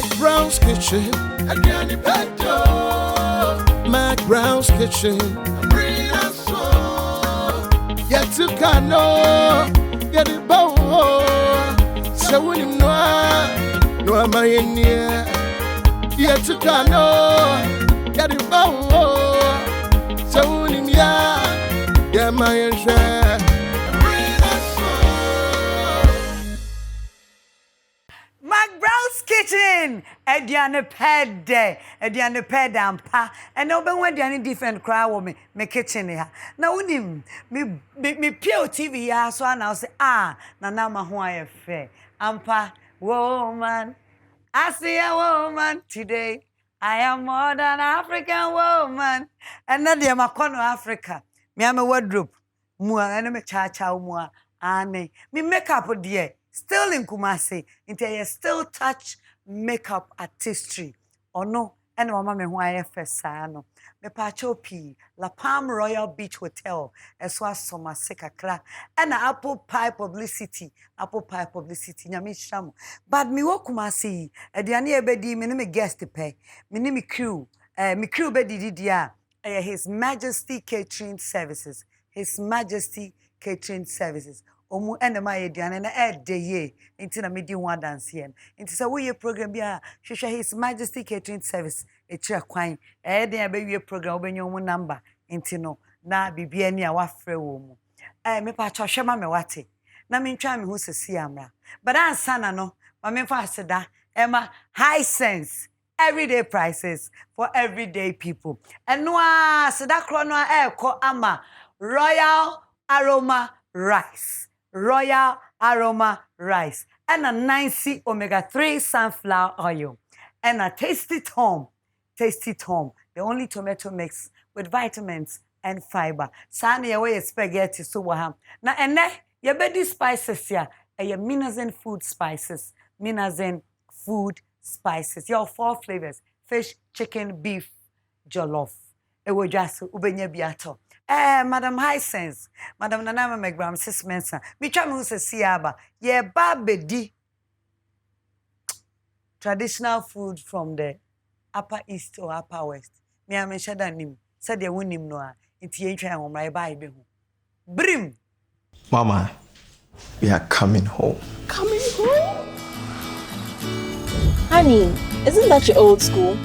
Mcbrown's kitchen. Mcbrown's kitchen. Yet to cano, get it bow. So when you know, no, am I in here? Yet to cano, get it bow. So when you know, yeah, my share. Mcbrown's kitchen. Ediane pede, ediane pede ampa. And no be when any different cry wo me kitchen here. Now unim me pure TV ya so now say na ma ho ayefe. Ampa woman. I see a woman today. I am more than African woman. And then they makono Africa. Me am a wardrobe. Mua and me cha mua ane. Me makeup dear. Still in Kumasi, into still touch makeup artistry. Or no, and mama me why fesano. Me pachopi, La Palm Royal Beach Hotel, as was summer sekakra, and apple pie publicity, nyami shamu. But me wo Kumasi, a diani ebedi, me name guest pay, me name crew, me crew bedi dia, His Majesty Catering Services, His Majesty Catering Services. Omu ene ma ediane na de ye nti na medi one dance here nti say we program bia hwehwe His Majesty Catering Service e kire kwan de abewie program obenyo mu number nti no na bibia ni a wafre wo mu me pa cho hwema me wate na me ntwa me ho sesi amra but ansa na no ma me fa aseda ema high sense everyday prices for everyday people and no aseda kro no ko ama Royal Aroma Rice. Royal Aroma Rice and a 90 omega-3 sunflower oil and a Tasty Tom, the only tomato mix with vitamins and fiber. Sani away spaghetti so waham. Na ene ye bedi spices ya ye Minazen food spices. Your 4 flavors: fish, chicken, beef, jollof. E wo just ubenye biato. Madam High Sense, Madam Nana Mcbrown, Sis Mensa. Me try me who say siaba. Ye babedi. Traditional food from the Upper East or Upper West. Me a mention that name. Said they won't him no. It's ye try on my Bible. Brim. Mama, we are coming home. Coming home? Honey, isn't that your old school?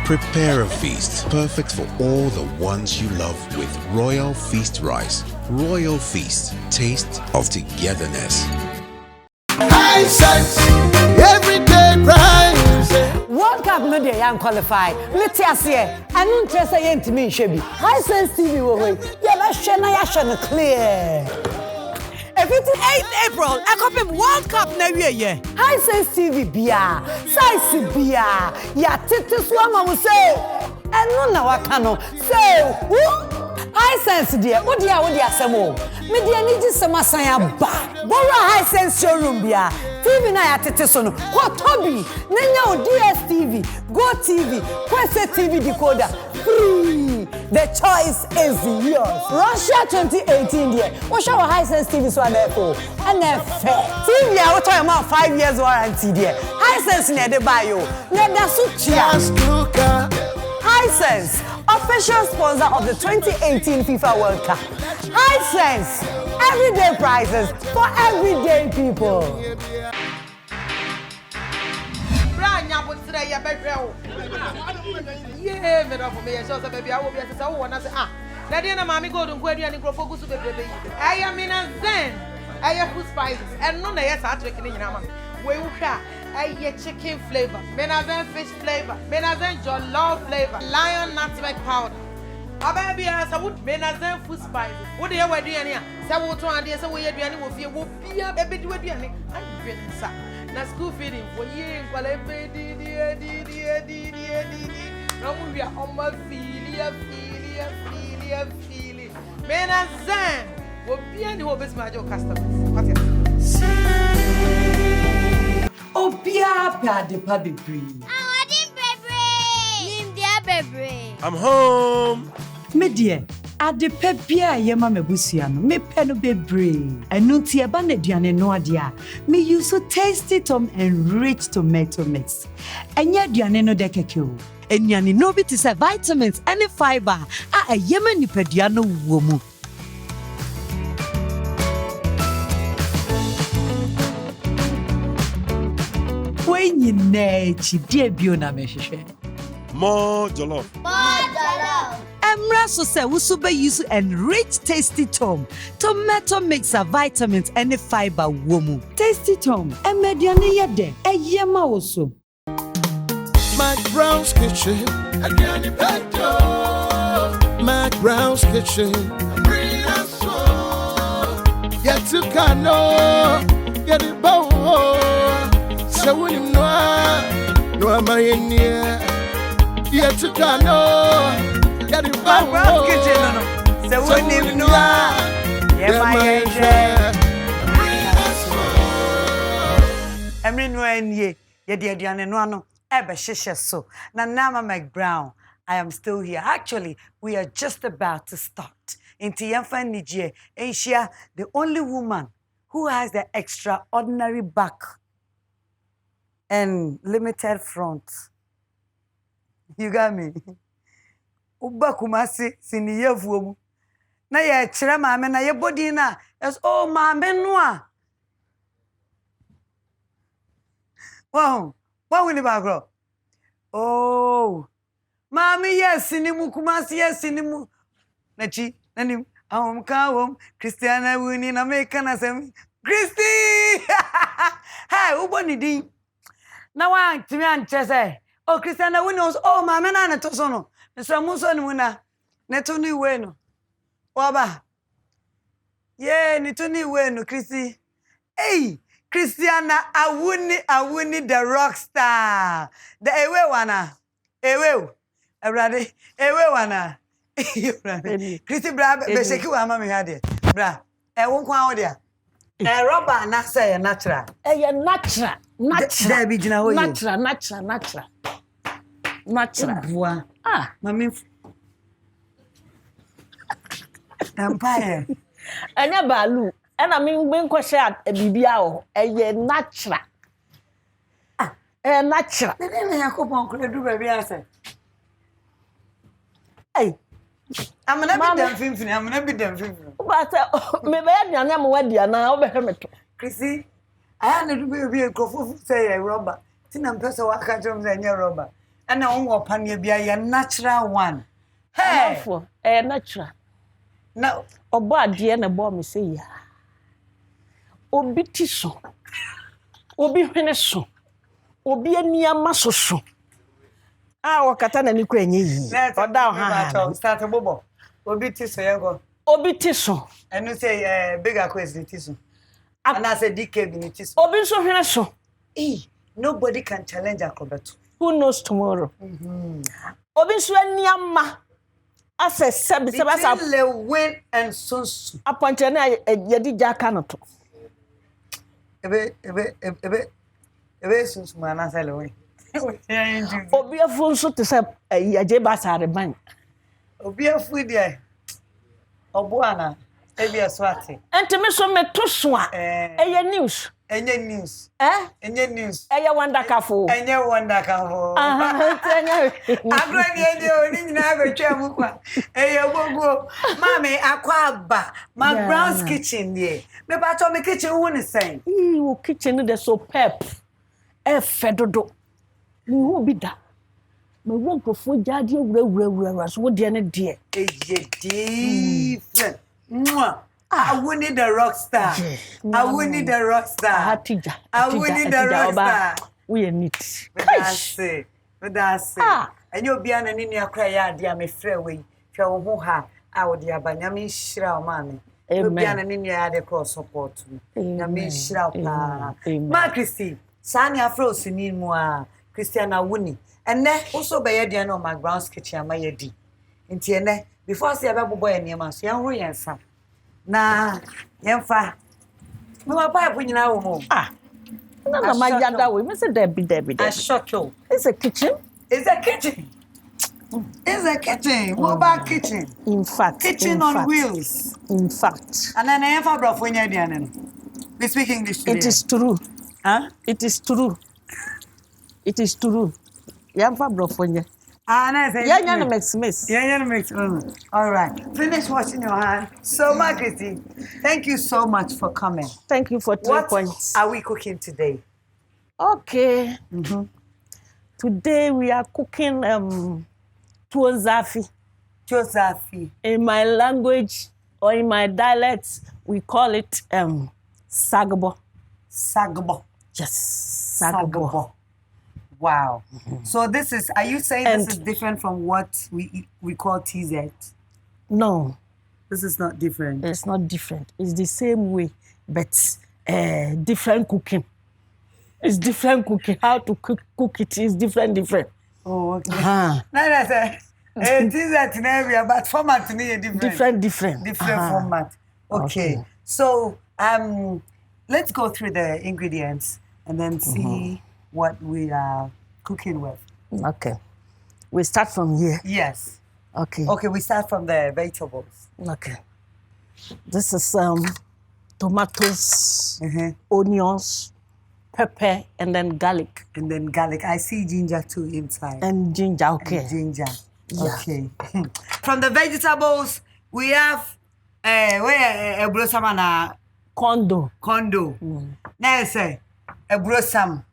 Prepare a feast perfect for all the ones you love with Royal Feast Rice. Royal Feast, taste of togetherness. High sense, everyday price. World Cup no dey yan qualify. Let's see. Anu ntrese ye ntimi nhwe bi. High Sense TV wo we. Ya ba hwe na ya hwe no clear. 58 April, I copy World Cup na wiye. High Sense TV bia, size bia, ya tete so ama mo say. Enu na waka no. Say, High Sense dia, wo dia asemo. Me dia ni ji sema san ya ba. Borrow High Sense showroom bia. TV na ya tete so no. Ko Toby, nenya o DSTV, Go TV, Kwese TV decoder. Free. The choice is yours. Russia 2018 there. What show High Sense TV so there for? And TV I will tell you 5 years warranty there. High Sense near the bio. Near the suchia. High Sense, official sponsor of the 2018 FIFA World Cup. High Sense, everyday prices for everyday people. Yeah, me for me. So baby, I will be say, oh, na say na dia na mami go don kwadu ani krofo gusu bebrebe yi. I am in a zen. I have food spices. And no na yes a trick ni nyina ma. We wo hwa. I chicken flavor. Me na zen fish flavor. Me na zen jollof flavor. Lion nutmeg powder. Aba bia sa wood me na zen food spices. Wo de ya waduane a. Say wo ton ade say wo ye aduane wo fie wo bia be di waduane. An dwensa. Na school feeding for ye nkwala di. No we are on my feeling. Men and Zen will be any hobbies my customers. What is Oh, Pia, the paddy free. I didn't baby. I'm home. Me dear, ade pe bia ye ma mabusua no. Me pe no bebre. Enu ti eba na aduane no ade a. Me use so tasty tom and rich tomato mix. Enya aduane no de keke o. Enyane no bi ti say vitamins and fiber. A yema nipadua no wo mu. When you nechi dear biona mehwehwe. More jollof. More So say we super use enriched tasty tom, tomato mix of vitamins and fiber womu. Tasty tom, e mediane yede, e yema also. Mcbrown's kitchen, Adriani Petto. Mcbrown's kitchen, bring us so. Yet to cano, get it bow. So when you know, no am I in here. Yet to cano. Mcbrown's kitchen no. So when you know, yeah my Emre no enye, ye de aduane no ano, ebe hihye so. Na nama Mcbrown, I am still here. Actually, we are just about to start. Inti yemfa nije, Asia, the only woman who has the extraordinary back and limited front. You got me? Uba kumasi siniyevu mu. Na ye kire maame na ye body na yes oh maame no a. Wow ni bagro. Oh. Maame yes ni mu kumasi yes ni mu. Nachi nanim awom Christiana Awuni na meka na sem. Christy! Hey, ubo ni din. Na wa timi anche say. Oh Christiana Awuni oh maame na to so no. Nso muso ni muna neto ni we no waba ye neto ni we no Chrissy hey Christiana Awuni the rock star the ewe wana ewe ebrade ewe wana Chrissy bra be sheki wa ma me ha de bra e won kwa wo de a rubber na say natural natural there be gina ho natural boa mami empire anya balu ena me nko share bibia o eye natural natural na yakobon ko du ba bia say hey amana bi dem finfini but me be aduane am wadi ana obehwe meto Chrissy aya na du bi ekrofo say rubber tina mpesa waka jom say nya rubber and now we pan be a natural one. Hey, natural. No, obo ade na bo me say ya. Obi ti so. Obi hwene so. Obi aniama so. Ah, wakata na ni kura nye yi. Oda ha. Start bobo. Obi ti so yego. Obi ti so. And you say bigger question ti so. And I say DK bi ni ti so. Obi so hwene so. Nobody can challenge Akobeto. Who knows tomorrow? Obi so aniama ase sebe le win and sonsu aponte na yedi jaka no to ebe sonsu mana se le win obi afu so te se yaje basare ban obi afu dia obo ana ebi aswate entime so meto so a eye news enye news eye wonderful enye wonderful agro ni enye oni nyina betwa mu kwa eye gbogbo mami akwaba Mcbrown's kitchen there me ba to me kitchen hu ni sen wo kitchen de so pep fedodo hu bi da me won krofo jade wura so wo de ne de eye different Awuni the rock star. Awuni the rock star. Hatija. Awuni the rock star. We are neat. That's it. And you'll be an in your cry, dear me, freeway. Shall who ha, I would be a banyami shroud, mammy. You'll be an in your other cross support. Yami shroud. Ma Christy, Sanya frozen in moi, Christiana Awuni. And then also by Ediano Mcbrown's kitchen, my yedi. In Tiene, before I see a baby boy and your mass, young Roy son. Na yemfa me wa pipe nyina wo mo na ma yada we me say debi I shock you. It's a kitchen. It's a kitchen, mobile kitchen. In fact. Kitchen on wheels. In fact. And then I have a broth when you're doing. We speak English today. It is true. Huh? It is true. It is true. Yamfa brofonya. I say. Yeah, mix. Yeah, mix. All right. Finish washing your hands. So, Margaret, thank you so much for coming. Thank you for 3 points. What are we cooking today? Okay. Today we are cooking tuozafi. Tuozafi. In my language or in my dialect, we call it sagbo. Sagbo. Yes, sagbo. Wow. So this is, are you saying this is different from what we call TZ? No. This is not different. It's not different. It's the same way, but different cooking. It's different cooking. How to cook it is different. Oh, okay. Now that's TZ in area, but format is different. Different format. Okay. So let's go through the ingredients and then see what we are cooking with. Okay. We start from here. Yes. Okay. Okay, we start from the vegetables. Okay. This is tomatoes, onions, pepper, and then garlic. I see ginger too inside. And ginger, okay. And ginger. Yeah. Okay. From the vegetables, we have a brosamana condo. Now say a brosam.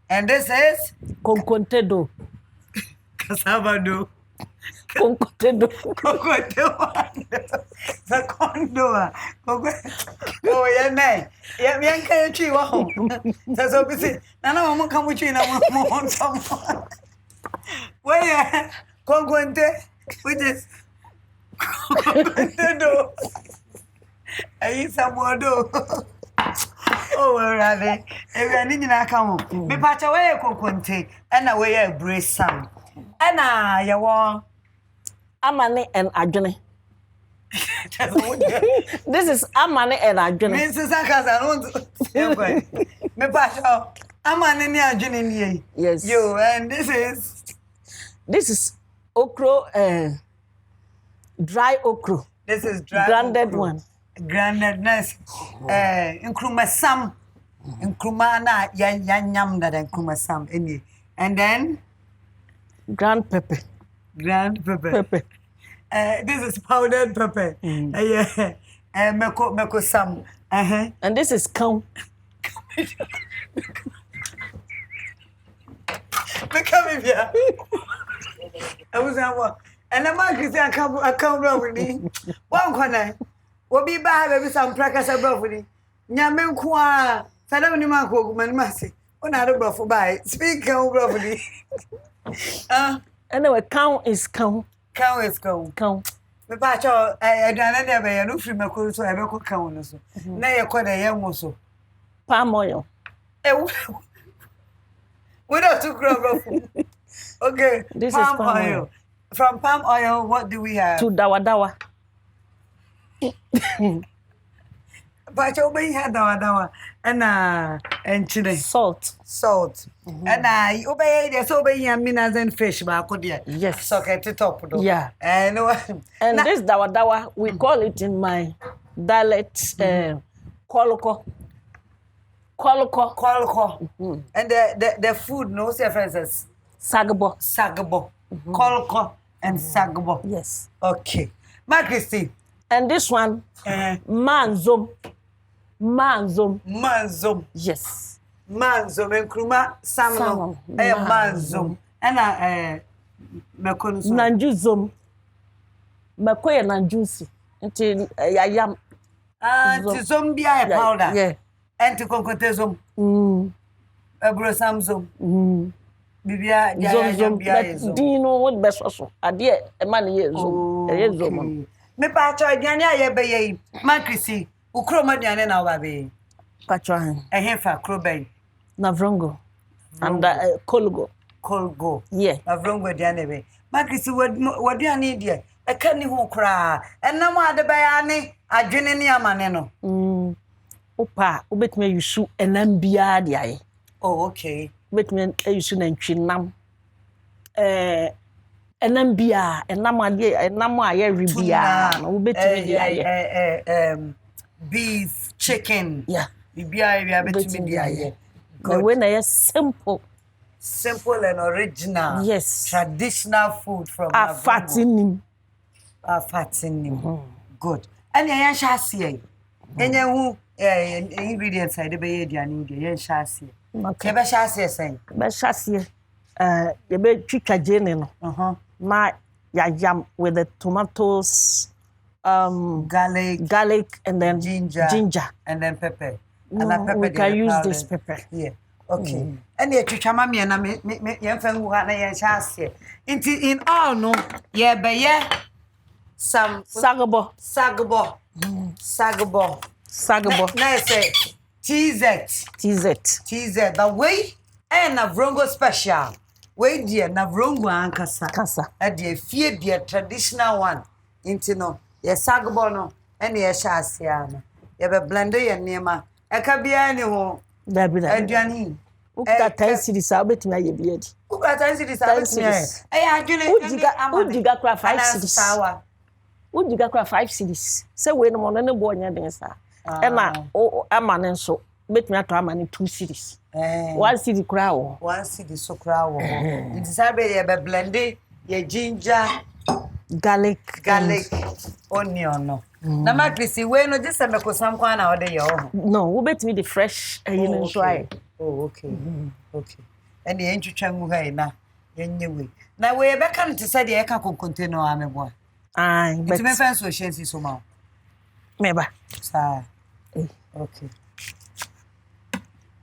And this is concontedo. Cassava do. Concontedo. The condo. Oh, yeah, man. Yeah, me and Kaychi. Wow. That's what we say. Nana, I'm come with you now. Where conconte, which is concontedo. I eat some more do. Oh, rather, every I come. Me patch away a conconte and away a brace some. And I want Amani and Ajane. This is Amani and Ajane. Mrs. Akas, me patch out. Amani and Ajane. Yes. You, and this is okro, dry okro. This is dry branded okro. one. Grandness, Nkruma Sam, Nkrumana, Yam that Nkruma any. And then ground pepper. This is powdered pepper. Yeah. Meko Sam. And this is cow. Come here. I was at and I'm going to come over me. One corner. Obi ba baby some practice abroad. Nyame kwa sada ni mako manmase. Ona do brofo bai. Speak abroad. Anyway, cow is cow. Cow is cow. Cow. Me ba cho aduana de be ya no free mako so e be ko cow no so. Na ye ko na ye wo so. Palm oil. We don't to grow. Okay. This palm is palm oil. From palm oil, what do we have? To dawa. But you may have dawa and chili. Salt. And you obey the so be minas and fish, but could yes. So get it top. Yeah. And this dawa, we call it in my dialect koloko. And the food no differences. Sagabo. Koloko and sagabo. Yes. Okay. Ma Christy. And this one, manzom. Yes. Manzom and kruma salmon. Manzom. And mekonso. Nanjuzom. Makoya nanjusi. Until yam. To zombie powder. Yeah. And to concotezom. Brosamzom. Bibia zom. Do you know what best also? Adia a man years zom. Me pacho aduane aye be ma Chrissy ukroma aduane na wa be pacho han ehefa kroben na vrongo and kolgo yeah na vrongo aduane be ma Chrissy waduane die e kan ni ho kra enam ade be ya ne adwene ne amane no opa obetime yusu enam bia de aye oh okay obetime yusu na ntwinam enam bia enam ade enam aye ribia na wo betimi di aye beef chicken yeah bibia we betimi di aye the way na simple and original yes traditional food from Afatinim good and yan shase enye hu ingredients I dey be aduane dey yan shase okay be shase sen be shase you be twitwa jene no na yam with the tomatoes garlic and then ginger and then pepper and pepper we can use this pepper yeah okay and ye twitwa ma me na me yan fa ngu ha na yan shase in all no ye be ye some sagabo na say TZ the way and na vrongo special we dear na vrongo ankasa e de fie de traditional one into no ye sagabo no and ye shase no ye be blend ye nema e ka bia ni ho aduani ukta 10 cities abetimi aye bia di ukta 10 cities abetimi e ya adwene ujiga kwa 5 cities ujiga kwa 5 cities se we no no bo nya den sa e na amane nso betimi ato amane 2 cities 1 city kra wo 1 city so kra wo it is abe ye be blend ye ginger garlic onion no na makrisi we no just me ko sam kwa na ode ye ho no wo betimi the fresh you know try okay and ye ntwitwa ngu ha na yenye we na we be kan te say de e ka container amebo but it me fancy so shensi so ma meba sa okay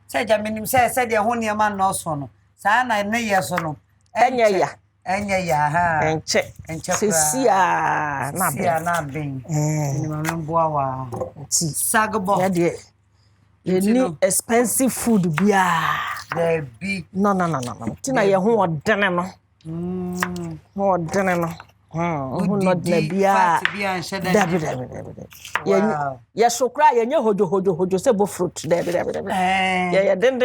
say jaminim say de ho ne ma no so no sa na ne ye so no enya ya ha enche sia na ben ni ma mboa wa sagbo ya de you need expensive food bia there be no tina ye ho odene no ho odene no ho no de bia dabi ya sokra ye nye hojo se bo fruit dabi ya den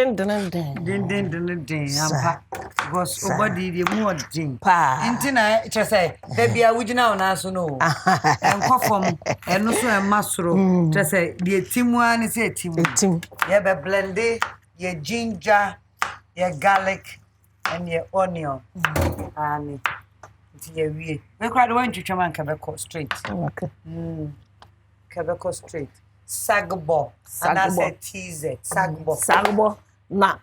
ampa because obody dey mu odin intina che say da bia wugina ona so no enkofom eno so emasoro che say de timu ani se timu ye be blend ye ginger ye garlic and ye onion and ye we quite want to try and kabeko straight okay kabeko straight sagbo and I said TZ sagbo na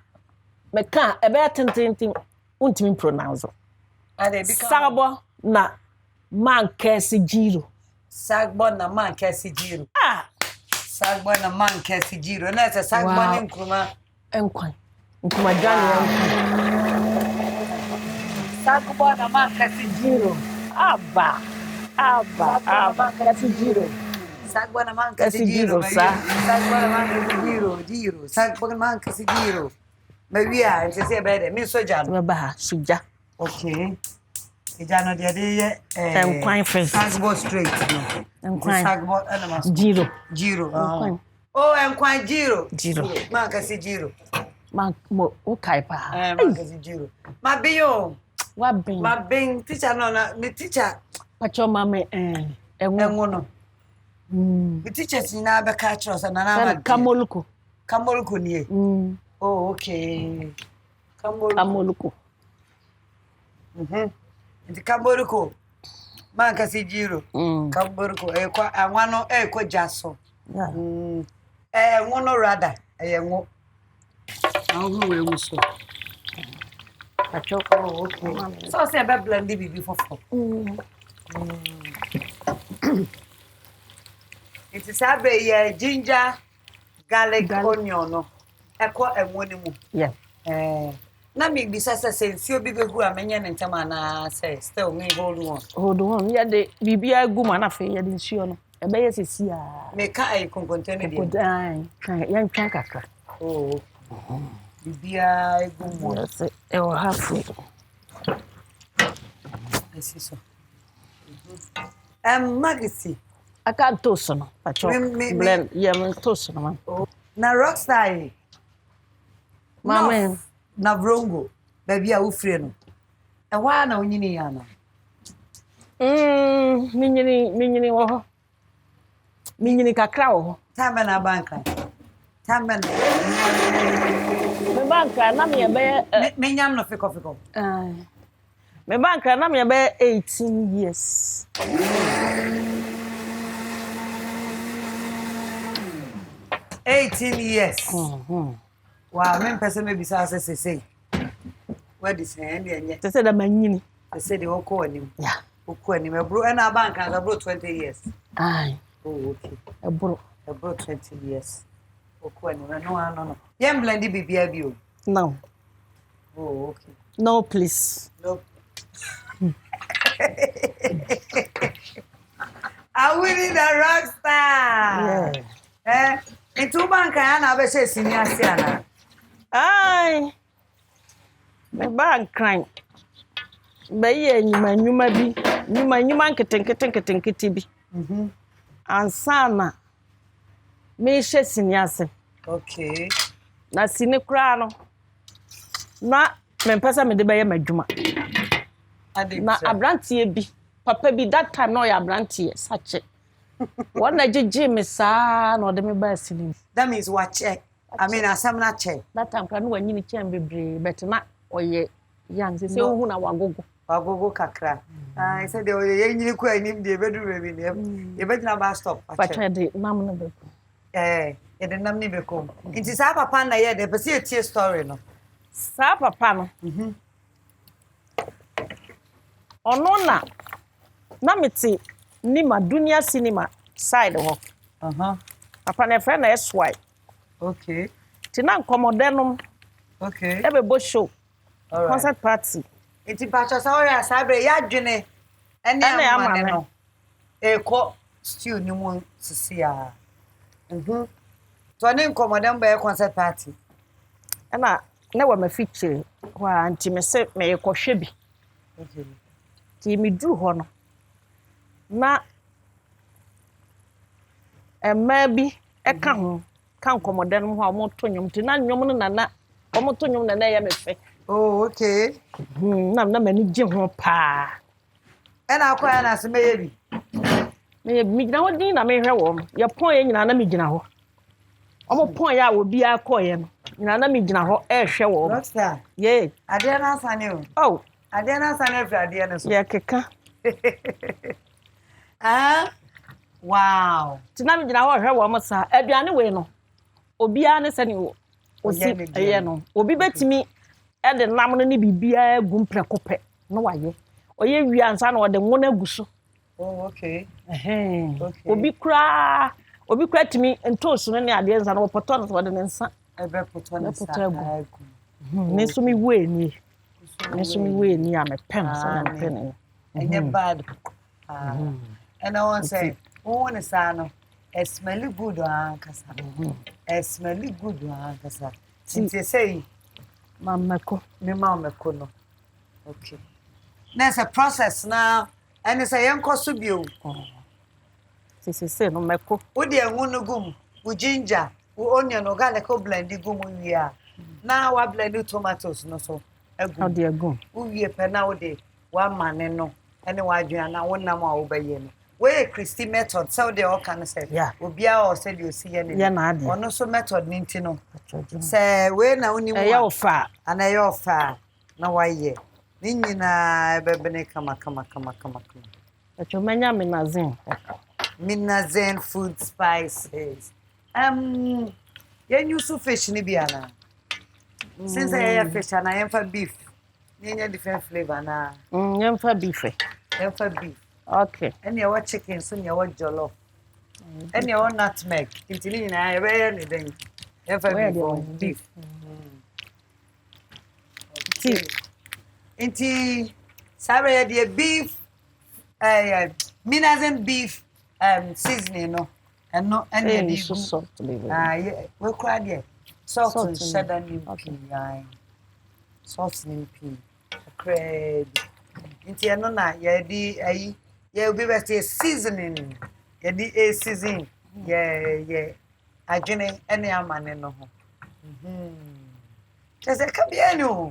me kan e be tintin untimi pronounce sagbo na man kesi jiro sagbo na man kesi jiro sagbo na man kesi jiro na say sagbo ni nkruma nkuma jani sagbo na man kesi jiro aba kesi jiro sagbo na man kesi jiro sagbo na man kesi jiro sagbo na man kesi jiro Maria, she say better. Me soja. Baba, soja. Okay. Ijano de quite fresh. Sagbo straight. Sagbo animals. Jiro. Oh, and quite jiro. Man kasi jiro. Man mo okay pa. Man kasi jiro. Ma biyo. What bin? Ma bin teacher no na me teacher. Pacho mama enwono. Me teacher si na be ka chro sa na na ma. Kamoluko ni Oh, okay. Kamoluko. Ndi Kamoluko. Man kasi jiro. Kamoluko kwa anwano kwa jaso. Ngono rada. Ngo. Awu we muso. Achoko okay. So say be blend bibi fofo. It is abe ginger, garlic, onion no. Eko enwoni mu. Yeah. Na me bi sasa sensi obi behu amenye ne ntama na say still me hold on ya de bibia gu ma na fe ya de nsuo no e be yesesi a me ka ai konkontene de kan ya ntwa kakra bibia gu mo e o hafu esiso magisi aka toast no pacho blend ya me toast no man na rockstar Mama na vrongo baby a ufre no e wa na onyini ya na Minyini wo ho. Minyini kakra wo ho. Time na bank. Time na. Me bank na me be me nyam no fiko. Me bank na me be 18 years. 18 years. Wow, me person me bisa say. What is hand and They said that manyini. They said the oko anim. Yeah. Oko anim. Bro, and our bank has bro 20 years. Aye. Oh, okay. Bro 20 years. Oko anim. No. Yam blendi bibia bi o. No. Oh, okay. No, please. No. I winning the rock star. Yeah. Into bank na be say senior siana. Aye. Me bank crime. Be ye nyuma bi. Nyuma nketen bi. Ansana. Me hye senior se. Okay. Na sini kra no. Na me pesa me de be ye madwuma. Na abrantie bi. Papa bi that time no ya abrantie sache. One na jeje me sa na ode me ba sini. That means what check. I mean asam na check. That time kan wanyi ni chen bebre but na oye yan se hu na wagogo kakra. I said the oye nyini ko anim de bedu be bi ne. E be na ba stop. But de nam no be. E de nam ni be kom. Nti sa papa na ye de pese tie story no. Sa papa no. Ono na meti ni madunia cinema side ho. Papa na friend na SY. Okay. Tina nkomode okay. Ebe bo show. All right. Concert party. Iti pacha sa ori asabre ya dwene ene amane no. Eko stew ni mu sisi ya. To ne nkomode mba concert party. Na wa ma feature wa anti me se me ekohwe bi. Okay. Ti mi dru ho no. Na emma bi eka ho kan komode no ho mo to nyom ti na nyom no na o mo to nyom na ya me fe. Oh, okay. Na mani gye ho pa. E na akwa na se meye bi. Me gina ho din na me hwe wo. Ye pon ye nyina na me gina ho. O mo pon ya obi akoye no. Nyina na me gina ho e hwe wo. Rockstar. Ye. Ade na sane o. Oh. Ade na sane fi ade na so. Ye keka. Wow. Tina me gina ho hwe wo mo sa. Aduane we no. Obi a ne sane wo. Osi eye no. Obi betimi e de nam no ni bibia gu mprekope no waye. Oye wi ansa na ode nwona guso. Oh, okay. Okay. Obi kura timi entosu no ne ade nsa na wopoto no ode nsa. Ebe poto no nsa. Ne so mi we ni am pen so na pen. Enye bad. And I want say, who say no? It smell good kasa. It smell good kasa. Since you say Mamako. Me mamako no. Okay. There's a process now, and it's a young cosubio. Say no meko. Udi ngunu gum, u ginger, u onion, u garlic, u blend gum we are. Now I blend tomatoes no so. How dear gum. U ye pena ode, one man no, and why you are now one number obey. Where Christy method, so they all can say, yeah, Ubia or said you see any, or no so method nintino. Say, where now only a far, and a your far. No, why ye? Nina, bebene, come. But you may Minazen food spices. You use fish, Nibiana. Since I have fish and I am for beef, Nina different flavor now. I'm for beef. I'm for beef. Okay. And you want chicken, so you want jollof. And you want nutmeg. It's in I wear anything. Ever beef. Tea. Inti Sarah the beef minazen beef seasoning no. And no any so salt. Yeah, we cry there. Salt and cheddar pea. Salt and pea. Cream. Inti no na ye di yeah, we will say seasoning. Yeah, the seasoning. Yeah. I journey any man no. Just a cabiano.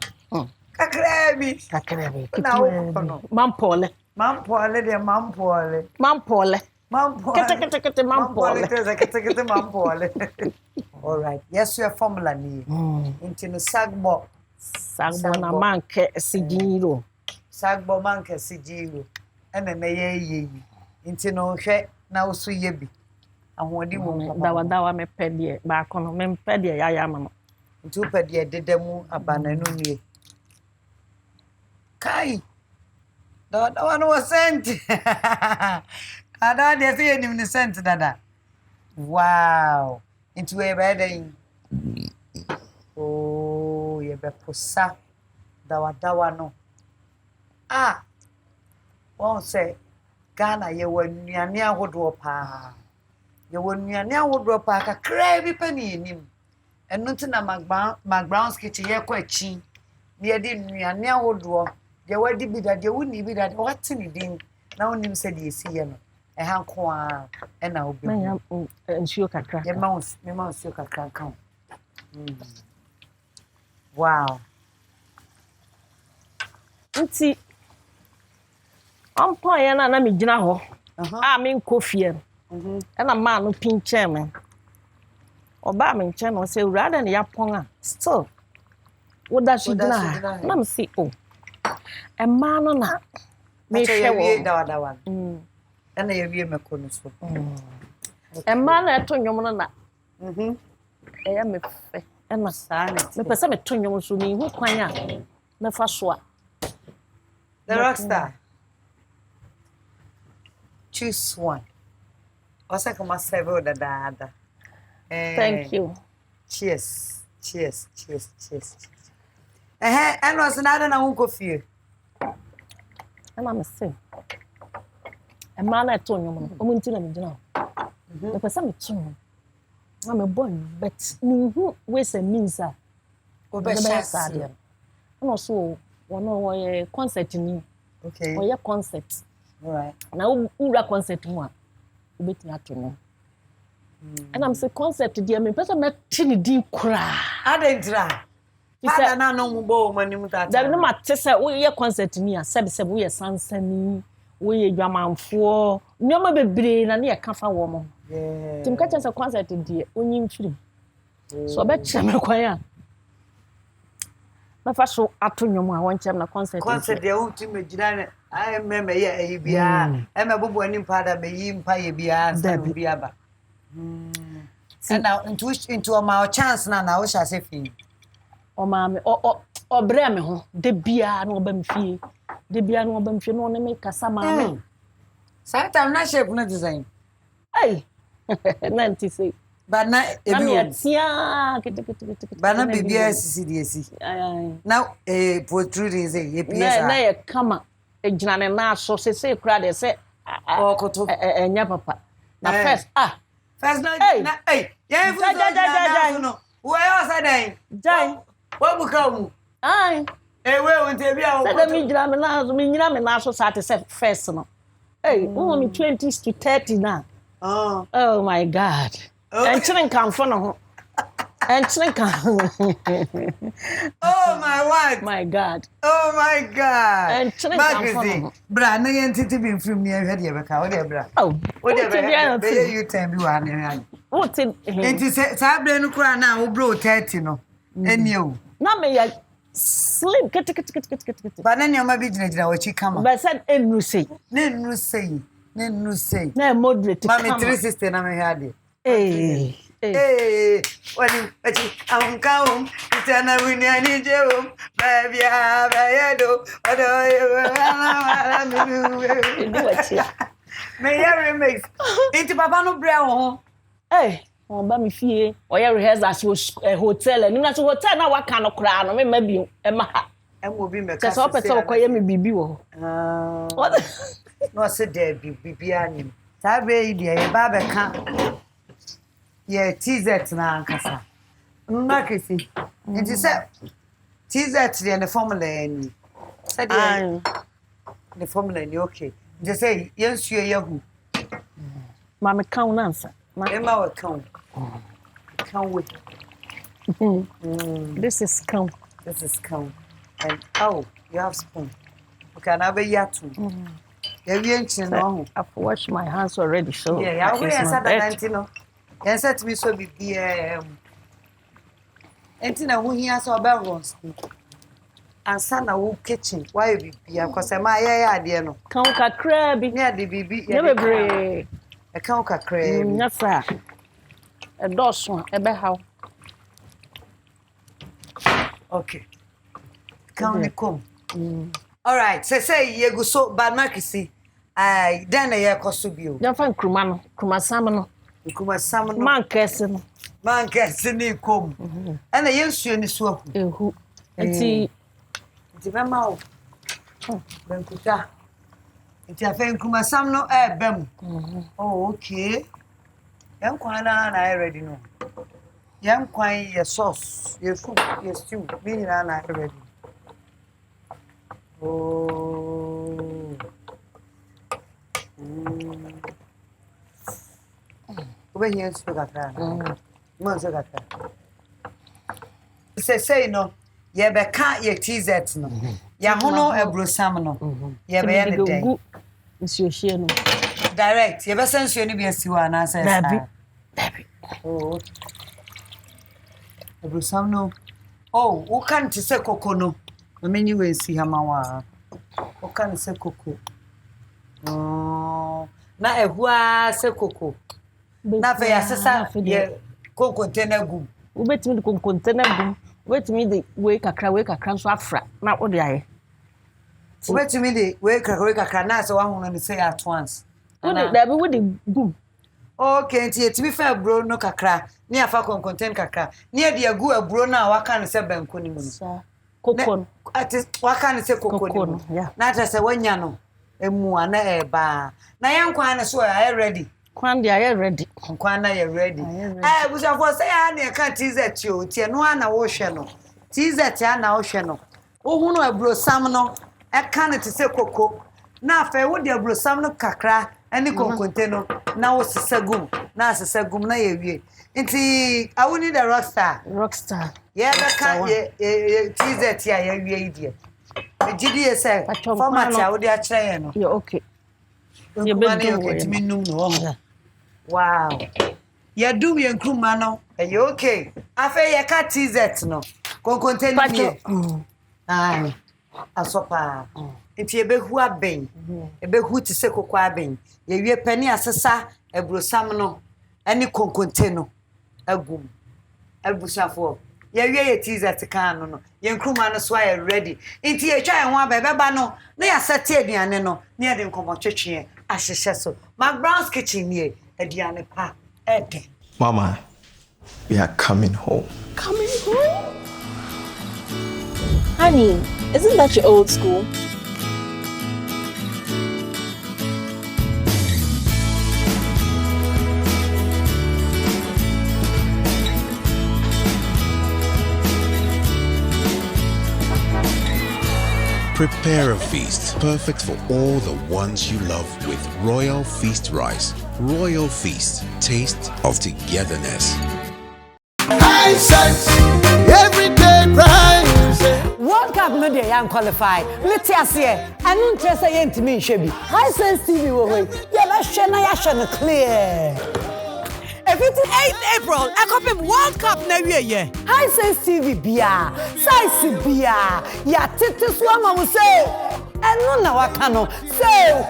Kakrebi. Now, Mampole. Mampole de mampole. Mampole. Mampole. Kete mampole. Kete mampole. All right. Yes, your formula ni. Into the sagbo. Sagbo na manke sigiro. Sagbo manke sigiro. Ene na ye. Into no hwe na usu yebi. Ahodi wo dawa me pedie ba kono me pedie ya mama. Into pedie dedemu abana no nie. Kai. That one was sent. Ada dey say him sent dada. Wow. Into a wedding. Oh, ye be posa. Dawa no. Ah. Won say Ghana ye wanuane ahodo pa. Ye wanuane ahodo pa kakra bi pani nim. Eno nti na Mcbrown's kitchen ye kwa chi. Ne de nuane ahodo. Ye wadi bi da de woni bi da what ni din. Na wonim say de esi ye no. Hanko a na obi. Na nsuo kakra. Ye mouse, me mouse kakra kan. Wow. Nti ampo ye na me gina ho. Me nkofie. Na ma no pinche me. Oba me nche no say urada ne yapon a still. Woda shi gina. Na me say oh. E ma no na me hwe wo. Dawa. Ana ye wie mekono so. Ma na eto nwom no na. E me fe. E na sa na. Me pese me to nwom so ni hu kwan a me fa so a. The rockstar. Choose one. Osa kama several dada. Thank you. Cheers. And was another na unko fie. Ana me say. E ma na eto nwom no. Omo nti na me gina. Me pese me to nwom. Na me born but me hu we say means a. Obe share. Ana so one concert ni. Okay. Oye concert. All right. Na ura concert mu a obeti ato no. And I'm say concert dia me person me tini din kura. Adentra. Ada na no mbo mani mutata. Da no mate say wo ye concert ni a sebe wo ye sansani, wo ye dwamanfo, nyoma bebre na ne ye kafa wo mo. Yeah. Tim ka chance concert dia onyi mfiri. So obecha me kwan a. Na fa so ato nyom a won chem na concert. Concert dia unti me gina na ai me ye bia. E me bobo ani mpada me yi mpa ye bia san bia ba. And now into my chance na wo sha se fi. O ma me o bre me ho de bia na oba mfie. De bia na oba mfie no ne me kasa ma me. Sometimes na shape na design. Hey. Nanti say. But na ebi tia but na bibia CCDC. Now protruding say EPS. Na ye kama ejina ne na so se kura de se okoto enya papa. Na first first na yeah fu no. Wo yo sa den. Jai. Wo buka mu. Ai. We won te bia wo. Say me jina me na so me nyina me na so sa te se first no. Hey, only 20s to 30 now. Oh my God. And chilling come for no. And chilling come. Oh my what? My God. Oh my God. And chilling come for no. Bra, na yentiti be from me head ye beka. What dey bra? Oh. What dey be you time bi wa na. What in? Enti sa bra no kura na wo bro 30 no. Eni o. Na me ya slim kit. Ba na nyoma bi gina wachi kama. Ba said enu say. Nenu say. Na moderate kama. Mama 360 na me hade. Wani achi amkaum Christiana Awuni ani jeum baby abayado me ya remix inti papa no bre ho on ba mi fie o ya rehearsal hotel ni na so hotel na waka no kra no me ma bi e ma ha e mo bi me ka so pese o koye me bibi wo no se de bibi ani ta be ide e ba be ka ye TZ na ankasa nakesi nti se TZ de the formula ni se de the formula ni okay nti se yensuo yehu ma me kan na ansa e ma wa kan we this is count and oh you have spoon okay na be yatu I've washed my hands already, so yeah, I said that no. Yes, that me so be Entina who here so about and son a kitchen. Why be because my idea no. Count kakra bi Near the baby. never break. A count crab. Yes, sir. A dos one, a bear how. Okay. Count come. All right. Say you go so bad markisi. I then a year cosubio. Don't find Krumano, Krumasamano, Kuma salmon man casting, man gets in the comb. And a yes, you in the swamp. who, and see, It's a mouth. Benkuta. It's a fan Kuma Samno air bem. Oh, okay. Young Quana and I already know. Young Quine, your sauce, your food, your stew, meaning and I already. Oh. Over here, Sugar. Monsieur. Say no. Ye be ka ye TZ no. Ya hono ebrosam no. Ye be ye ne den. Monsieur Shieno. Direct. Ye be sense ni be asiwa na say. Baby. Oh. Ebrosam no. Oh, wo kan ti se koko no. Many we see hamawa. Wo kan se koko. Oh. Na ehua se koko. Na fe ya sesa ye koko tenagum. Ubetimi de container boom. Ubetimi de we kakra so afra. Na wo de aye. Ubetimi de we kakra na se wa hono ni say at once. Wo de da be wo de boom. Okay, nti etimi fa aburo no kakra. Ni afa contain kakra. Ni e de agu aburo na waka ne se banko ni mu. Sa kokon. Ati waka ne se koko ni mu. Na ta se wanya no emu ana eba. Na yankwa ne so are ready. Kwan dia ye ready. Kwan na ye ready. Busa for say ya na ka TZ o tie no ana wo hwe no. TZ ana wo hwe no. Wo hunu aburo sam no e ka ne te se koko. Na afa wo de aburo sam no kakra ani konkonte no na wo sesagum na sesagum na ye wie. Nti Awuni the rockstar. Yeah, that can ye TZ ya ye wie die. Me gidi say format ya wo de a kire no. You okay. You be okay no. Wow. Ya do ye nkruma no. You okay. Afa ye ka TZ no. Konkonte ni ye. Ai. Asopa. Nti ebehu aben. Ebehu ti se kokwa aben. Ye wie pani asesa ebrosam no. Ani konkonte no. Agum. Ebusafo. Ye wie ye TZ kan no. Ye nkruma no so aye ready. Nti ye twa ye ho abeba no. Na ya sete aduane no. Na ye de nkomo twetwe ahyehye so. Mcbrown's kitchen here. Aduane pa. Ede. Mama, we are coming home. Coming home? Honey, isn't that your old school? Prepare a feast perfect for all the ones you love with Royal Feast rice. Royal Feast, taste of togetherness. I sense everyday crimes. World Cup no dey yan qualify. Let's say anu ntrese ye ntimi nhwe bi. High Sense TV wo hoy. Ye ba hwe na ya hwe no clear. 8th April, Ekopim World Cup na wiye. High Sense TV bia, size bia, ya tete so ama wo say. Enu na waka no. Say,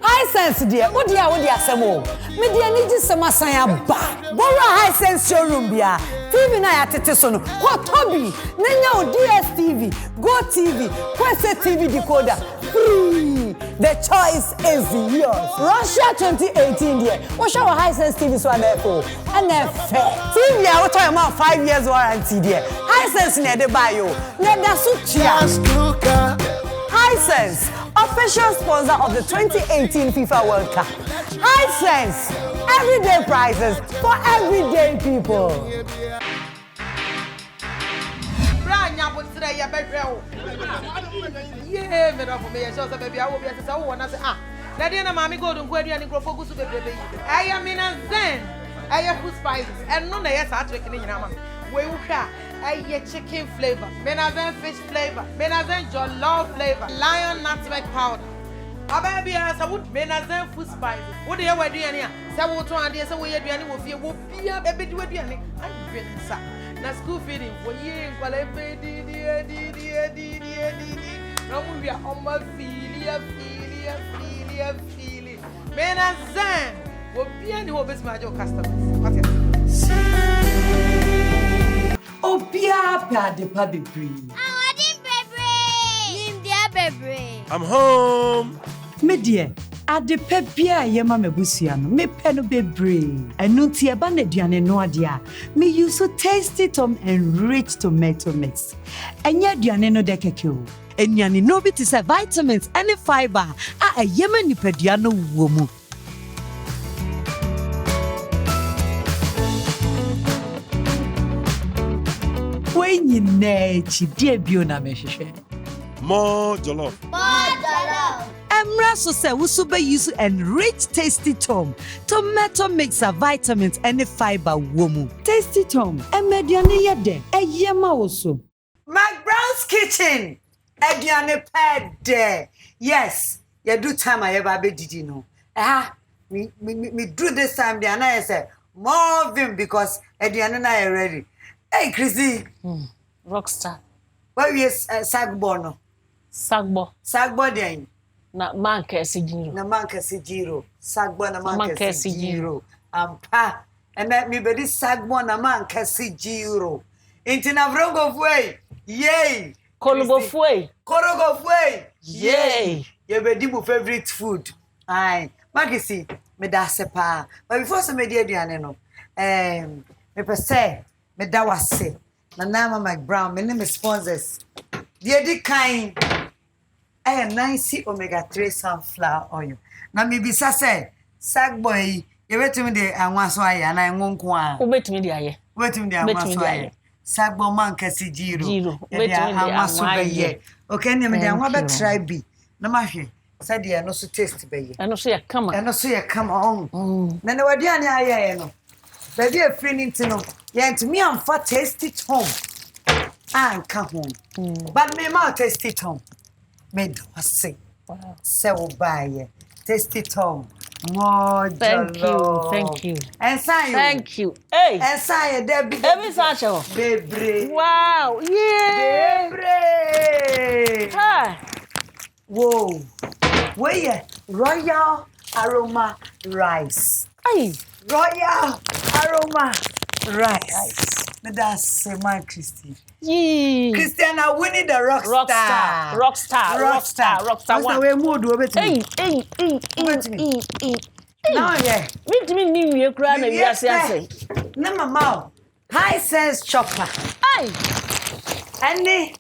High Sense dia, wo dia asemo. Me dia ni ji semasan aba. Bora High Sense showroom bia. TV na ya tete so no. Ko Tobi, nenya o DSTV, Go TV, Kwese TV decoder. Free. The choice is yours. Russia 2018 there. What show High Sense TV so therefore? And TV I will tell you 5 years warranty there. High Sense near the bio. Let the suit High Sense, official sponsor of the 2018 FIFA World Cup. High Sense, everyday prices for everyday people. Yeah, me no for me so baby I will be say wo na say na dey na mami go don ko aduane krofo gusu bebrebe yi I am in a zen I food spices and no na yes atrek ni nyina ma we wo hwa I chicken flavor me na zen fish flavor me na zen jollof flavor lion nutmeg powder baby, as I would men as them food spices. What do you wear, Diana? Say what one day, so we had Diana will feel will be a baby to a Diana. I'm been sa. Na school feeding for years, while I paid no we are on my feeling. Men as them will be any hobbies, my customers. What is Obia pade pa bebre. I'm home. Me dear, adepa bia ye ma mabusua no me pe no bebre. Enu ti e ba na aduane no ade a me use so tasty tom and rich tomato mix. Enya aduane no de keke o. Enyane no bi ti say vitamins and fiber a ye ma nipadua no wo mu. When you nechi die bio na me hwehwe. More jollof. Emra so say we super use enrich tasty tom. Tomato mix of vitamins and fiber womu. Tasty tom. Emediane yede. Eyema also. Mcbrown's kitchen. Ediane pede. Yes. You do time I ever be did you know. Me do this time the I say more vim because Ediane na ready. Hey Chrissy. Rockstar. Where is Sagbo no? Sagbo den. Na manka si jiro. Sagbo na manka si jiro. Ampa. And let me be this Sagbo na manka si jiro. Inti na vrongo fwe. Yay. Korogo fwe. Yay. You be di favorite food. Aye. Magisi me da sepa. But before some media diane no. Me per se me da wase. Na nama Mcbrown, me name sponsors. The di kind nice omega-3 sunflower oil. Na me bisa say, Sagboy, you betimi de anwa so aye na enwonko a. Wo betimi de aye. Betimi de anwa so aye. Sagbo man kasi jiro. Betimi de anwa so aye. Okay, me de anwa be try bi. Na ma hwe. Say de no so taste be ye. Eno so ye kama. On. Na ne wadi ani aye no. Baby a free no. Yent me am for tasty tom. And come home. But me ma tasty tom. Me do say. Wow. So buy tasty tom. More Thank you. And say thank you. Hey. And say there be every sacho. Bebre. Wow. Yeah. Bebre. Hi. Whoa. Where royal aroma rice. Hey. Royal aroma rice. That's my Christy. Yee. Christiana Awuni the rockstar. Rockstar. What's the way mood we Hey. Now yeah. Me ni we kura na we ase. Na mama. High sense chopper. Hey. Any.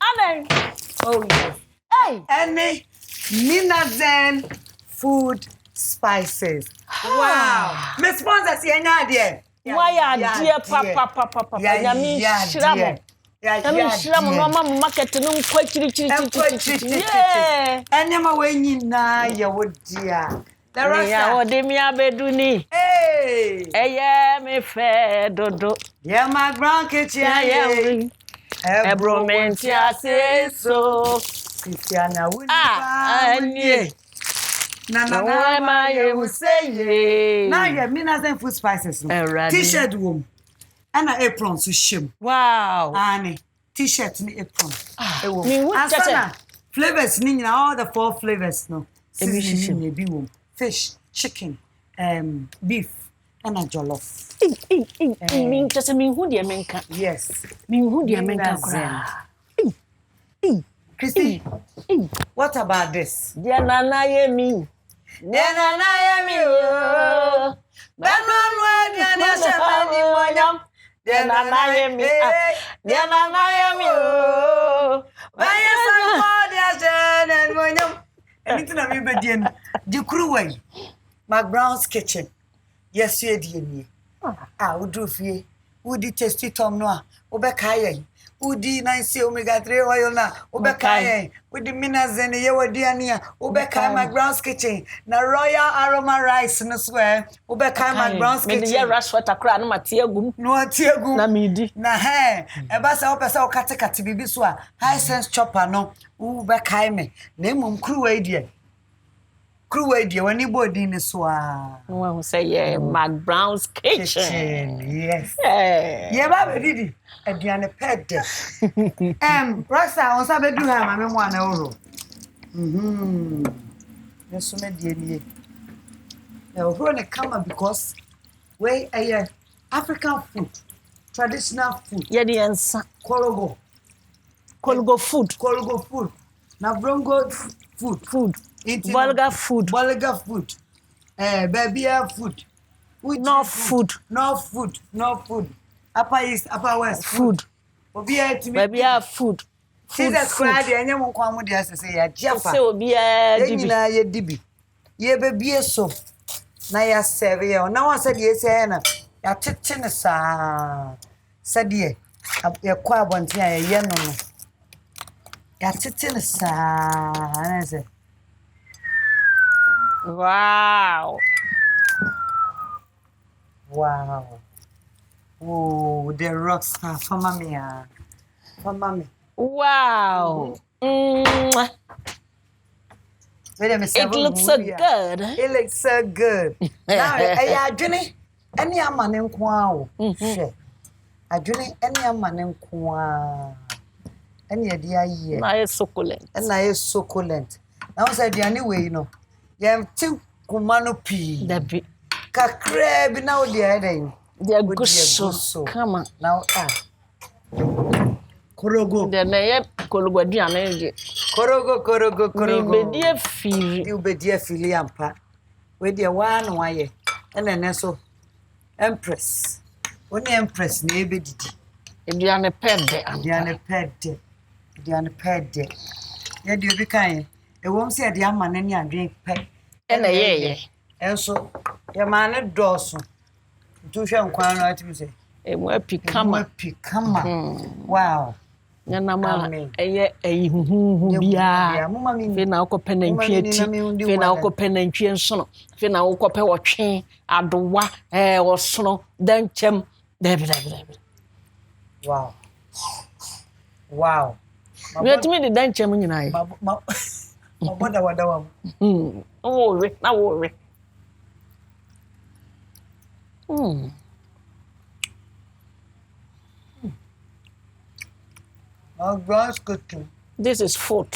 Oh yes. Hey. Any Minazen food spices. Wow. Me sponsors here na there. Why are dear papa nyami shiramo. Nyami shiramo no mama market no kwachiri. Yeah. Anyama we nyina ye wo dia. The rasta. Ya wo de mi abedu ni. Hey. Eye me fe dodo. Yeah, Mcbrown kitchen. Yeah. Ebromenti ase so. Christiana Awuni. Anye. Na ma ye will say. Now you Minazen food spices. T-shirt wom. And an apron to shim. Wow. Annie. T-shirt ni apron. Asana. Flavors ni all the 4 flavors no. Seasoning fish, chicken, beef, and a jollof. Mean just me who dear menka. Yes. Me who dear menka. Christy, what about this? Dear Nana Yemi. Anything I be doing, the crew way. Mcbrown's kitchen. Yes, you dear. Would do fee. Would the tasty tom noir, Obekaya. Udi nice omega-3 oil na obekaya with the Minazen yewa diania obekaya Mcbrown's kitchen na royal aroma rice no swear obekaya Mcbrown's kitchen me dey rush water kra no matiagum na midi na e ba sa opesa o kate bibi so a high sense chopper no obekaya me na emom kruwa die crew idea when you body in so One will say, yeah, Mcbrown's kitchen. Yes. Yeah, Baba Didi. Ediane ped. Rasta on sabe do ha ma me mo ana oro. Yeso me die nie. Na oro ne kama because we African food, traditional food. Yeah, the answer. Korogo food. Na brongo food. Vulgar food. Babia food. No food. Upper East, Upper West. Food. Babia food. Jesus Christ, and you won't come with us to say, Jaffa. So be a dibi. Ye baby so. Na ya serve. Now I said yes, Anna. Ya chicken sa. Said ye. Ya kwa bontia ye no. Ya chicken sa. I said. Wow. Oh, the rock star for mommy. Wow. It looks so good. It looks so good. Now, I adwene any amane nko a wo. Hwe. Adwene any amane nko a. Any ade aye. Na is succulent. Na is succulent. Now say the anyway, Yem tin kumano pi. Dabi. Kakra bi na wo de adan. They are good so. Come on. Now Korogo. The na kologo aduane ge. Korogo. Me bedie firi. You bedie fili ampa. We de one waye. Ene so Empress. Oni Empress na ebedidi. Aduane pede. Ye de obi kan. E wom se de ama na ni adwen pe. Ena ye. Enso ye ma ne doso. Tu hwe nkwan no ati se. E mo apikama. Wow. Nyana ma eye huhu bia. Fe na akopɛ nantwie ti. Fe na akopɛ nantwie nsono. Fe na akopɛ wotwe adowa osono danchem. Dabi. Wow. Wait me the danchem nyina ye. Maboda wadawa. Na worry. Mcbrown's cooking. This is food.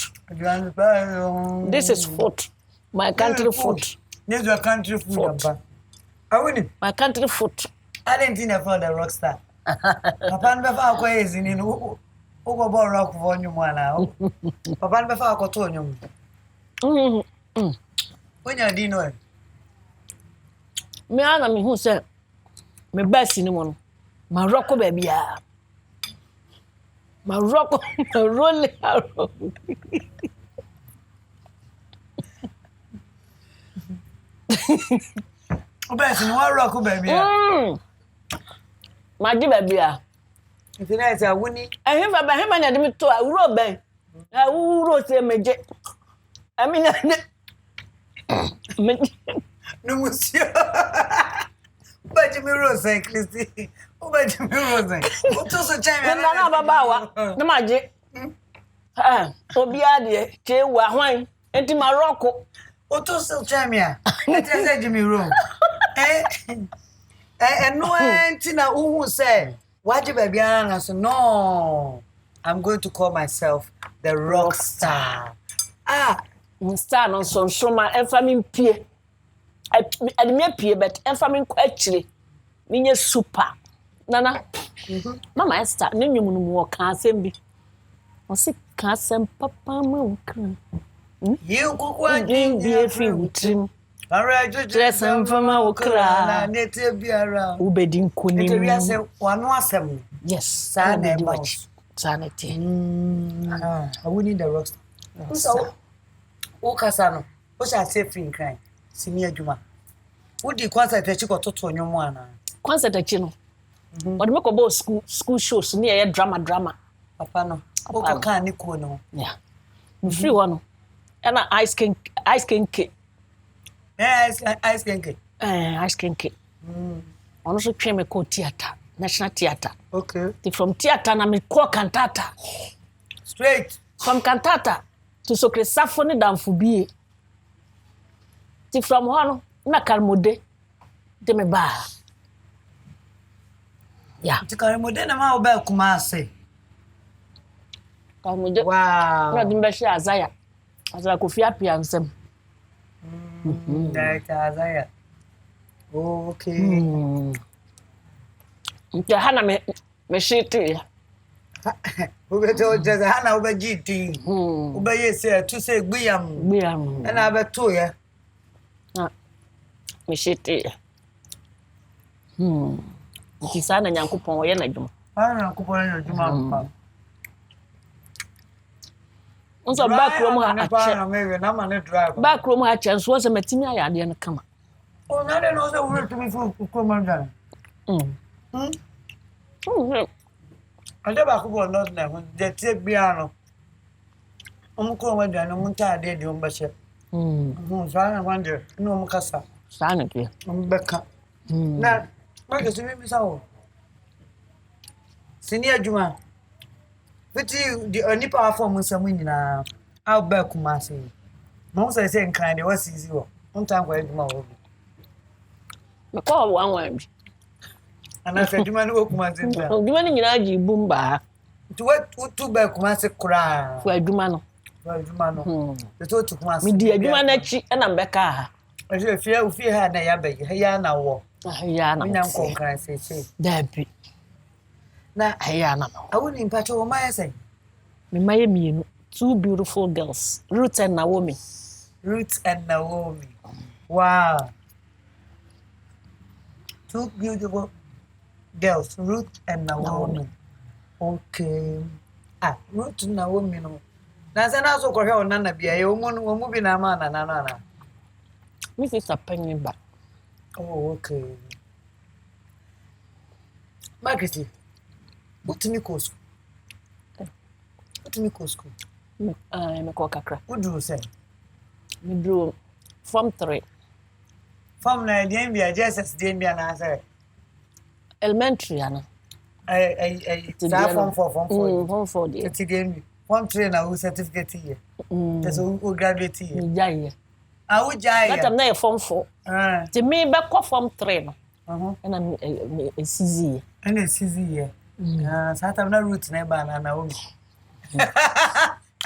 This is food. My country food. This is your country food. Awuni. My country food. I didn't think for the rock star. Papa nbefa akwa ezini no. Ugo bo rock for nyum ana. Papa nbefa akoto nyum. Onya di no. Me ana me hu say me basi ni mo no. Ma rock ba bia. Ma rock, ma roll it out. Obesi no rock baby. Ma di baby a. If you know Awuni. Ehim ba him na de me to awuro ben. Awuro se meje. Amina me no monsieur. But me Rose Christy. But me Rose. What so time na baba wa. Na maje. Obi ade che wa hwan. Enti ma rock. What so time ya. Enti say Jimmy Rose. No enti na who say. What the baby na so no. I'm going to call myself the rock star. Star no so ma emfa pie. Admire pie but emfa me kwa chire. Minye super. Nana. Mama Esther ne nwum no mo ka asem bi. O se ka asem papa ma ukran. You kokwa din bi efi utrim. Ara Dress and from our cry. Nete biara. Ubedi nkoni. Nete bi ase wano asem. Yes. Sana watch. Sanity. Awuni the rock. So o kasa no. O sha safe in crime. Simi adwuma. Wo di concert achi ko toto onwom ana. Concert achi no. But make about school shows near drama. Papa no. O ko kan ni ko no. Yeah. Free one. And ice cream cake. Ice cream cake. Ice cream cake. Also train me ko theater, National Theater. Okay. From theater na me ko cantata. Straight. From cantata to sokre safoni damfubie. Ti from hono na kalmode de me ba. Yeah. Ti kalmode na ma oba Kumasi. Kalmode. Wow. Na dimbe shi azaya. Azaya ko fi apia nsem. That azaya. Okay. Nti hana me shiti. Ubeto just hana ubejiti. Ubeyese to say gbiyam. Na abeto ye. Me shiti. Nti sana Nyankopon ye na dwuma. Nyankopon na dwuma. Unso backroom ha ache. Backroom ha ache so se matimi ayade no kama. Oh, na de no se wure to me fu komanda. Ade ba ko bo not na de tie bia no. Ko wanda no mun ta de de umba she. Sana wanda no mun kasa. Sana ke. Mbeka. Na ma ke simi bisa o. Sini adwuma. Fiti di onipa afọ mun samu nyina. Aw ba Kumasi. Mo se se nkan de wasizi wo. Untan kwa adwuma wo. Me ko wan bi. Ana se adwuma no Kumasi nta. Adwuma ni nyina agi bumba. Tu ba Kumasi kura. Fu adwuma no. To Kumasi. Mi di adwuma na chi na mbeka ha. Aje fie ha na ya ba ya na wo. Ya na. Nya nko kan se. Dabi. Na ya na. Awuni mpacho wo ma say. Me maye mienu. Two beautiful girls, Ruth and Naomi. Wow. Two beautiful girls, Ruth and Naomi. Okay. Ruth and Naomi no. Na se na so ko hwe onana bia ye omu bi na ma na. Me sister penny back. Oh, okay. Margaret, what to me course? Me ko kakra. What do you say? Me do form 3. Form na dem bia Jesus dem bia na say. Elementary ana. Form 4. Form 4 dey. Ti dem. Form 3 na we certificate here. That's we graduate here. Me jai. We jai. That am na form 4. Ti me be ko form 3 no. Na me CZ. Na CZ here. Sa ta na route na ba na Naomi.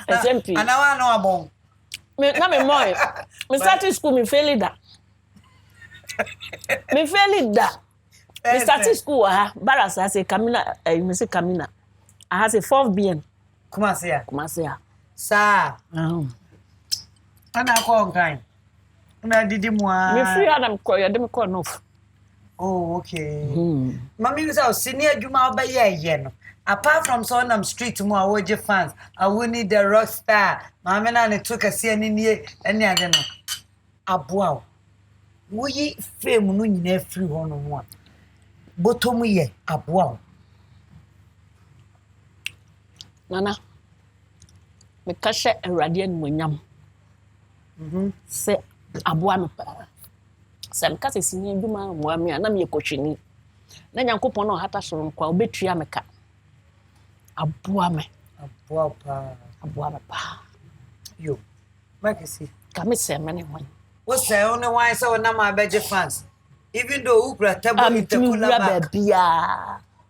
SMP. Ana wa no abon. Me na me moy. Me start school me fail that. Me start school Barasa say Kamina, me say Kamina. I has a 4th BN. Kumasi ya. Sa. Ana ko nkan. Na didi mu a. Me free adam ko ya dem ko no. Oh, okay. Mami you say senior adwuma obaye no. Apart from Sonam Street mu a woje fans, Awuni the rock star. Mami na ne to kase ani nie ani ade no. Aboa. Wo yi fame no nyina free ho no mo a. Botomu ye aboa. Nana. Me kashe Awurade animonyam. Se aboa no pa. Se me kase sini adwuma mo ami na me kotwini. Na Nyankopon no hata soro kwa obetua meka. Aboa me pa. Yo. Makisi. Kame se mene wan. Wo say only why say na ma beje fans. Even though ukra table intercooler back.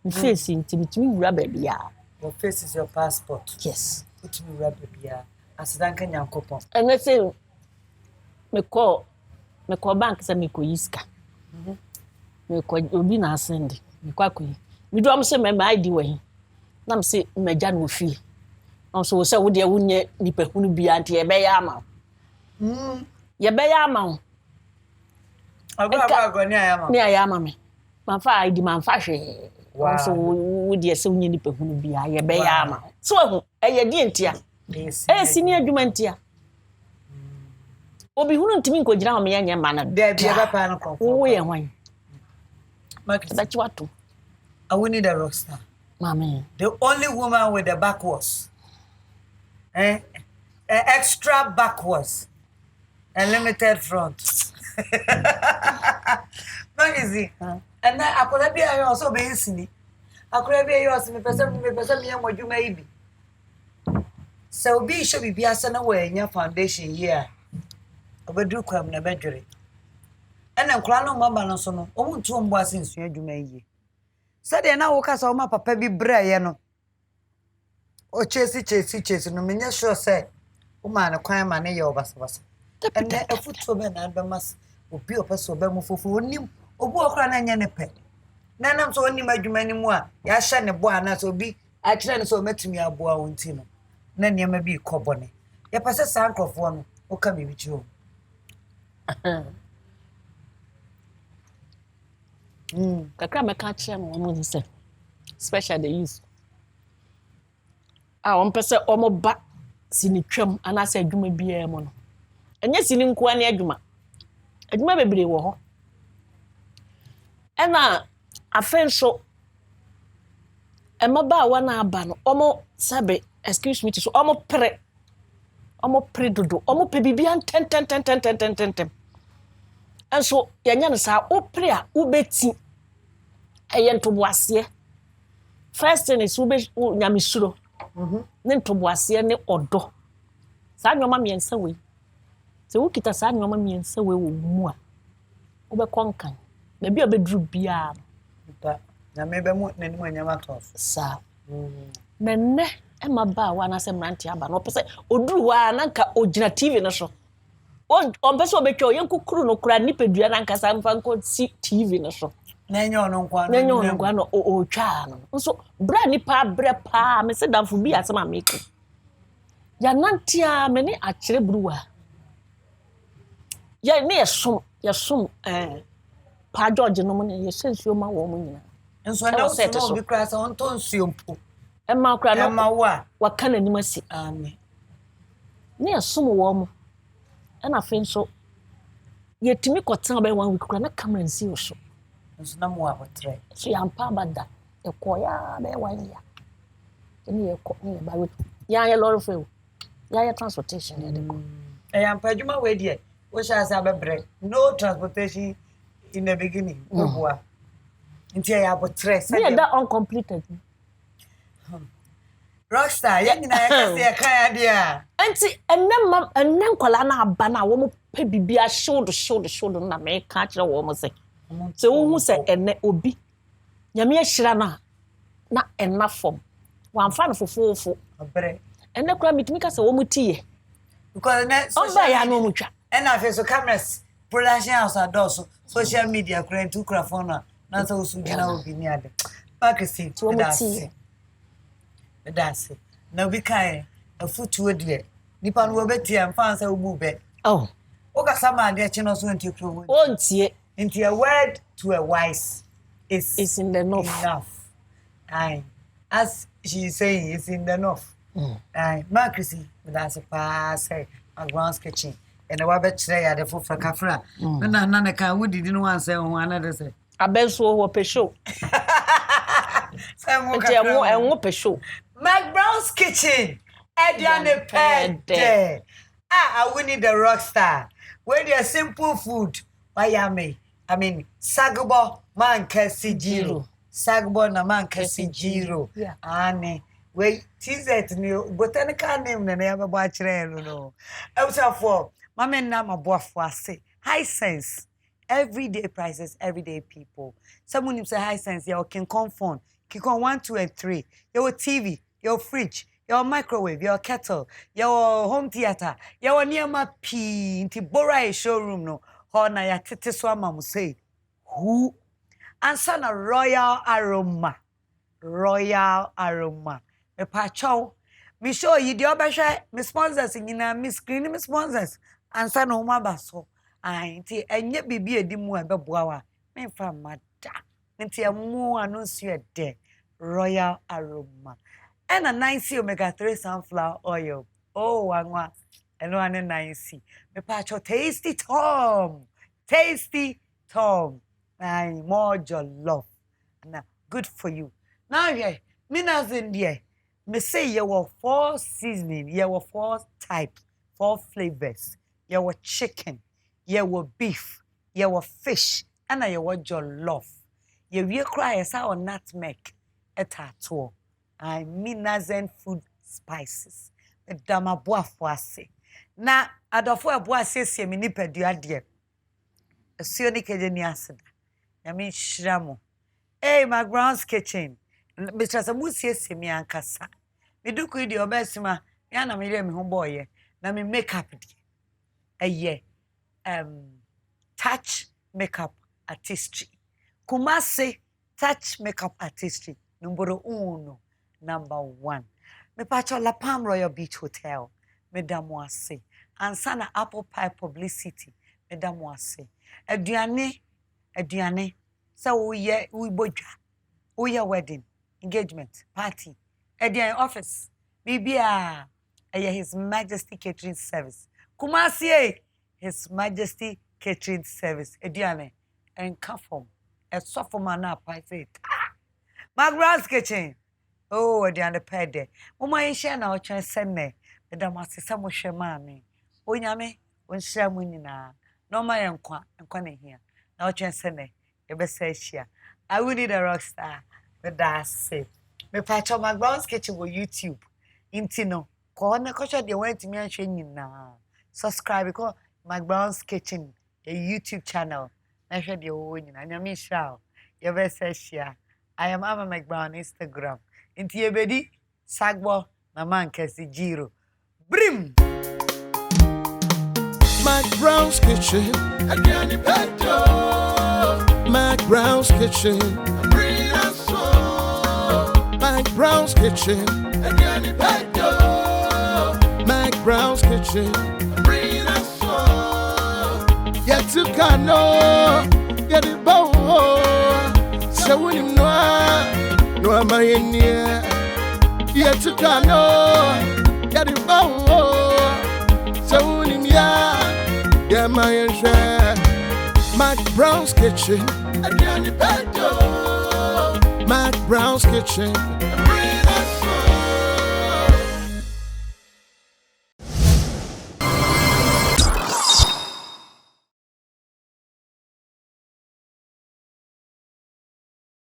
Me face intimi wura babia. Your face is your passport. Yes. Put me wura babia. Asidan kan Nyankopon. And say me call bank say me ko yiska. Me ko obi na send. Me kwa ko yi. Me do am say me ID we. Na me say meja no fi. Na so say wo de wunye nipahunu bia nte ye be ya ama. Ye be ya ama. Agwa ni ayama. Ni ayama me. Manfa ID manfa hwe. Wow. So wo de say wunye nipahunu bia ye be ya ama. So hu eye di ntia. Sini adwuma ntia. Obi hunu ntimi nkogina ho me yanye ma na. There be eba pa no confirm. Wo ye hwan. Market. That's what to. Awuni the rockstar. Mama. The only woman with the backwards. Extra backwards. And limited front. Magazine. And then I could be also be sini. I could be yours me person me amodwuma ibi. So be should be asana we nya foundation here. Obedru kwam na bedwere. Ena nkura no maba no so no, omuntu ombo asensu adwuma yie. Sade na wo kasa o ma papa bi braye no. O chesi no menya sure say o ma na kwan ma ne ye obasa. Ene afuto be na be mas obi opeso be mu fufu onim obu okra na nya ne pe. Na nam so onim adwuma ni mu a ya hye ne bo ana so obi a kire ne so metumi aboa wonti no. Na niam bi kobone. Ya pese sankrofo no o ka me bi chi o. Kakra me ka kire no mo say special the use. On pese omo ba sini twam ana say adwuma bia mo no. Enye sini nko ani adwuma. Adwuma bebre wo ho. Ena afenso emaba wa na aba no omo sabe excuse me so omo pre dodo omo pe bibia ten. Enso yanya no sa o pre a ubeti eye ntoboase. First thing is ube nyamesuro. Ne ntoboase ne odo. Sa nyoma miensa we. Se wo kita sa nyoma miensa we wo mu a ube konkan. Na bia bedru bia. Na mebe mu nanim anyama tof. Sa. Nenne emaba wa na se mranti aba no pese oduru wa na nka ogina TV no so. On pese obetwa yenkukuru no kura nipedua na nka sa mfa nko TV no so. Nenye ono nkwa no o twa no. Nso bra nipa bre pa me se damfo bi asema make. Ya nantia me ne akire bruwa. Ya ne yesum pa George no mo ne yesensuo ma wo mo nyina. Nso na wo so bi kra sa on ton suompo. Emma kra no Emma wa kana ni masi. Amen. Ne yesum wo mo. Ena fe nso yetimi kotan ba 1 week kra na camera nsi wo so. Nso na mo abotre. So ya mpa bada ekoya ba 1 year. Ni yeko ni ba we. Ya ye lorry fe. Ya ye transportation ya de ko. Ya mpa adwuma we de. Wo sha sa bebre. No transportation in the beginning. Boa. Nti ya abotre. Me that uncompleted. Rockstar, ya nyina ya kase ya kan dia. Anti ennem kwala na aba na wo mo pe bibia shoulder na me ka kire wo mo se. Se wo hu se enne obi. Nyame ahira na enna form. Wan fa no fofofo. Abre. Enne kura mitimi ka se wo mo tie. Because na social ya no mo twa. Ena fe so cameras, production house adoso, social media kura ntu kura phone na so usu gina obi ni ade. Pakisi wo mo tie. That's it. Now we can a foot to it. Nipan will bet and fancy will be. Oh, okay, some idea channel so into your into a word to a wise is in the north. Enough. Aye, as she's saying, it's in the north. Aye, Marcusy, that's a pass, a ground sketching, and a wabbit tray at the foot for Cafra. None can we didn't want to say one another say. A benso or pesho. Some more and pesho. Mcbrown's kitchen. Ediane Pede. I will need the rock star. Where there's simple food. Miami. I mean, Sagbo man kasi jiro. Sagbo na man kasi jiro. Yeah. Ane. Wait, teaset ni botanical name na never watch no. I was for my man na my boy for say high sense. Everyday prices, everyday people. Someone say high sense, you can confond. Kick on 1, 2, and 3. Your TV, your fridge, your microwave, your kettle, your home theater, your near my pee into Bora showroom no. Ho na ya tete so amamu say. Who? Answer na royal aroma. Royal aroma. Me pacho. Me show you the obasha me sponsors nyina me screen me sponsors. Answer no ma baso. Ai nti enye bibi edimu ebeboa wa. Me fa mada. Nti emu anunsu de royal aroma. And a 9C omega-3 sunflower oil. Oh, wanwa. And one 9C. Me pacho tasty Tom. Tasty Tom. Ay, more your love. Now, good for you. Now, yeah, me nothing there. Me say you were 4 seasoning. You were 4 types, 4 flavors. You were chicken. You were beef. You were fish. And you were your love. You will cry as our nutmeg. Etato. I mean Nazen food spices. Dama boafwase. na adofo ebo asiesie me nipadua de esuo ni keje ni aseda ya me hira mo Mcbrown's kitchen Mr. Samusie me ankasa me duku di obesima ya na me re me ho boye na me makeup di touch makeup artistry Kumasi touch makeup artistry number 1 me pacho La Palm Royal Beach Hotel Madam Wase ansana apple pie publicity Madam Wase aduane so we bodwa we wedding engagement party aduane office bibia His Majesty Catering Service Kumasi His Majesty Catering Service aduane enka form esofoma na pie Mcbrown's kitchen aduane pede mama yehia na otwen sene Madam Wase samo hwe maame onyame onhira mu nyina no ma yenkwa na hia na otwen sene ebesa hia Awuni the rockstar with that say me patch Mcbrown's kitchen on YouTube intino ko na ko hwe de went me anhwe nyina subscribe because Mcbrown's kitchen a YouTube channel na hwe de wo nyina nyame hia ebesa hia I am Ama Mcbrown Instagram inti ebedi sagbo na mankasi jiro brim Mcbrown's kitchen again pedo Mcbrown's kitchen bring us so Mcbrown's kitchen again pedo Mcbrown's kitchen bring us so yet to kano get it bow so when you no am I in here yet to kano get it bow so when you yeah, my share Mcbrown's kitchen again pedo Mcbrown's kitchen